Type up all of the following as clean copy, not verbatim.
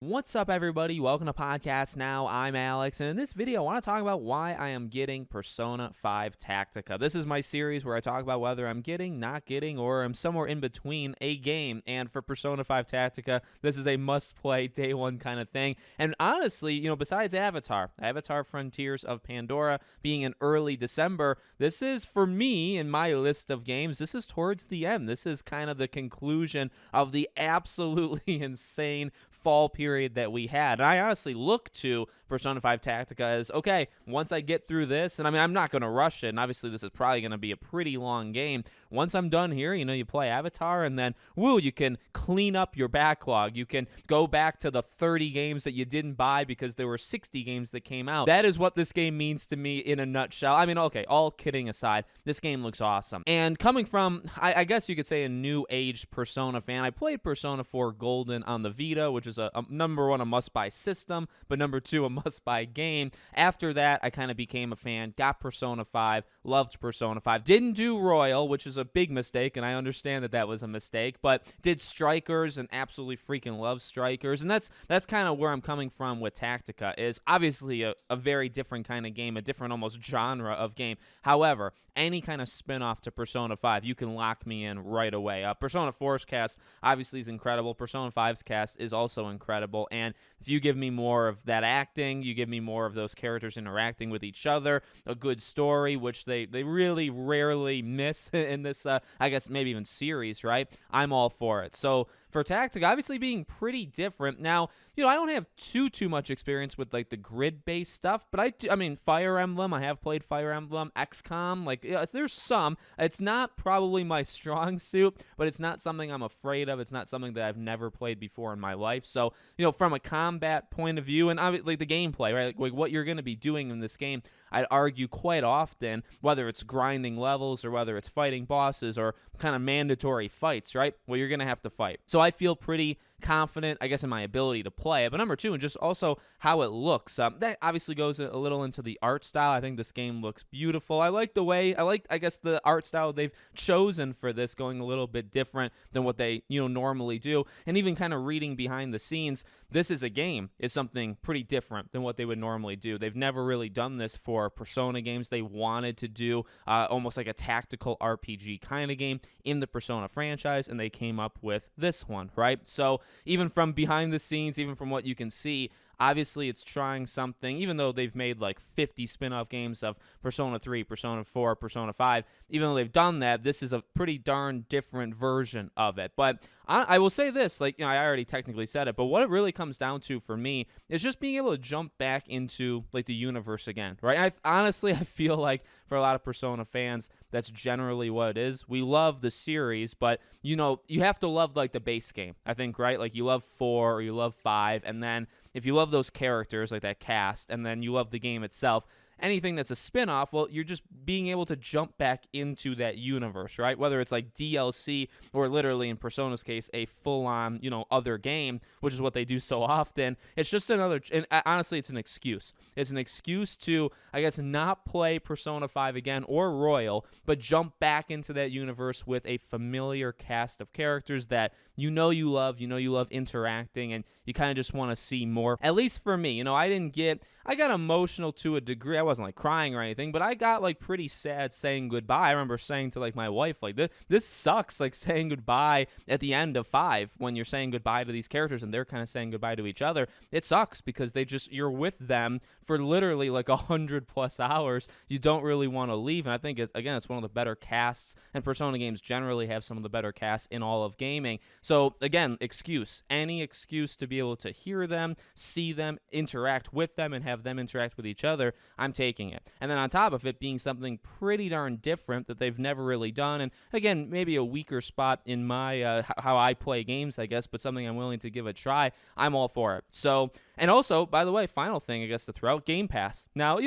What's up, everybody? Welcome to Podcast Now. I'm Alex, and in this video, I want to talk about why I am getting Persona 5 Tactica. This is my series where I talk about whether I'm getting, not getting, or I'm somewhere in between a game. And for Persona 5 Tactica, this is a must-play day one kind of thing. And honestly, besides Avatar Frontiers of Pandora being in early December, this is, for me, in my list of games, this is towards the end. This is kind of the conclusion of the absolutely insane fall period that we had. And I honestly look to Persona 5 Tactica as, okay, once I get through this, and I'm not going to rush it, and obviously this is probably going to be a pretty long game. Once I'm done here, you play Avatar, and then, you can clean up your backlog. You can go back to the 30 games that you didn't buy because there were 60 games that came out. That is what this game means to me in a nutshell. Okay, all kidding aside, this game looks awesome. And coming from, I guess you could say, a new age Persona fan, I played Persona 4 Golden on the Vita, which is a number one, a must-buy system, but number two, a must-buy game. After that, I kind of became a fan, got Persona 5, loved Persona 5. Didn't do Royal, which is a big mistake, and I understand that was a mistake, but did Strikers and absolutely freaking love Strikers. And that's kind of where I'm coming from with Tactica, is obviously a very different kind of game, a different almost genre of game. However, any kind of spin-off to Persona 5, you can lock me in right away. Persona 4's cast obviously is incredible. Persona 5's cast is also incredible, and if you give me more of that acting, you give me more of those characters interacting with each other, a good story, which they really rarely miss in this, I guess maybe even series, right? I'm all for it. So for Tactica, obviously being pretty different. Now, I don't have too much experience with like the grid-based stuff, but I mean, Fire Emblem, I have played Fire Emblem, XCOM, there's some. It's not probably my strong suit, but it's not something I'm afraid of. It's not something that I've never played before in my life. So, from a combat point of view, and like the gameplay, right? Like what you're going to be doing in this game, I'd argue quite often, whether it's grinding levels or whether it's fighting bosses or kind of mandatory fights, right? Well, you're going to have to fight. So I feel pretty confident, I guess, in my ability to play it. But number two, and just also how it looks. That obviously goes a little into the art style. I think this game looks beautiful. I like the art style they've chosen for this, going a little bit different than what they, normally do. And even kind of reading behind the scenes, this is something pretty different than what they would normally do. They've never really done this for Persona games. They wanted to do almost like a tactical RPG kind of game in the Persona franchise, and they came up with this one, right? So even from behind the scenes, even from what you can see, obviously it's trying something, even though they've made like 50 spin-off games of Persona 3, Persona 4, Persona 5, even though they've done that, this is a pretty darn different version of it. But I will say this, I already technically said it, but what it really comes down to for me is just being able to jump back into like the universe again, right? I feel like for a lot of Persona fans, that's generally what it is. We love the series, but you have to love like the base game, I think, right? Like you love 4 or you love 5, and then if you love those characters, like that cast, and then you love the game itself, anything that's a spin-off, well, you're just being able to jump back into that universe, right? Whether it's like DLC or literally in Persona's case, a full-on, other game, which is what they do so often. It's just another, and honestly, it's an excuse. It's an excuse to, I guess, not play Persona 5 again or Royal, but jump back into that universe with a familiar cast of characters that you love interacting, and you kind of just want to see more. At least for me, I got emotional to a degree. I wasn't like crying or anything, but I got like pretty sad saying goodbye. I remember saying to like my wife, like, this sucks, like saying goodbye at the end of 5 when you're saying goodbye to these characters and they're kind of saying goodbye to each other. It sucks because you're with them for literally like 100+ hours. You don't really want to leave. And I think it's one of the better casts, and Persona games generally have some of the better casts in all of gaming. So again, any excuse to be able to hear them, see them, interact with them, and have them interact with each other, I'm taking it. And then on top of it being something pretty darn different that they've never really done, and again, maybe a weaker spot in my how I play games, I guess, but something I'm willing to give a try, I'm all for it. So And also, by the way, final thing I guess to throw out, Game Pass. Now,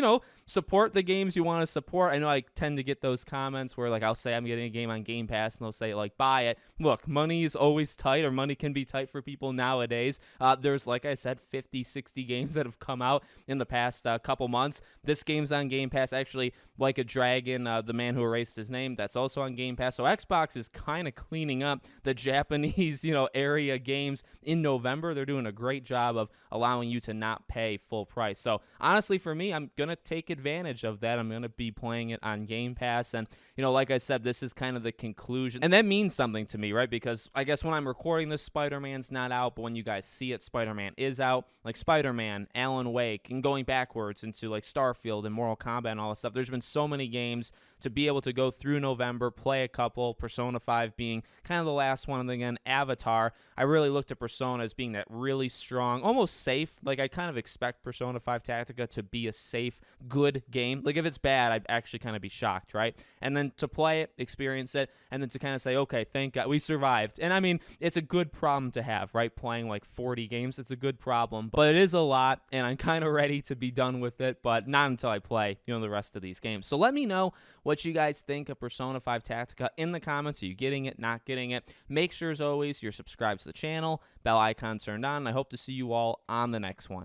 support the games you want to support. I know I tend to get those comments where like I'll say I'm getting a game on Game Pass and they'll say like buy it. Look, money is always tight, or money can be tight for people nowadays. There's, like I said, 50, 60 games that have come out in the past couple months. This game's on Game Pass. Actually, Like a Dragon, The Man Who Erased His Name, that's also on Game Pass. So Xbox is kind of cleaning up the Japanese, area games in November. They're doing a great job of allowing you to not pay full price. So honestly, for me, I'm going to take advantage of that. I'm going to be playing it on Game Pass. And, like I said, this is kind of the conclusion. And that means something to me, right? Because I guess when I'm recording this, Spider-Man's not out. But when you guys see it, Spider-Man is out. Like Spider-Man, Alan Wake, and going backwards into like Starfield and Mortal Kombat and all that stuff. There's been so many games to be able to go through November, play a couple, Persona 5 being kind of the last one, and then again, Avatar. I really looked at Persona as being that really strong, almost safe. Like, I kind of expect Persona 5 Tactica to be a safe, good game. Like, if it's bad, I'd actually kind of be shocked, right? And then to play it, experience it, and then to kind of say, okay, thank God, we survived. And I mean, it's a good problem to have, right? Playing like 40 games, it's a good problem, but it is a lot, and I'm kind of ready to be done with it, but not until I play, the rest of these games. So let me know what you guys think of Persona 5 Tactica in the comments. Are you getting it, not getting it? Make sure, as always, you're subscribed to the channel, bell icon turned on, and I hope to see you all on the next one.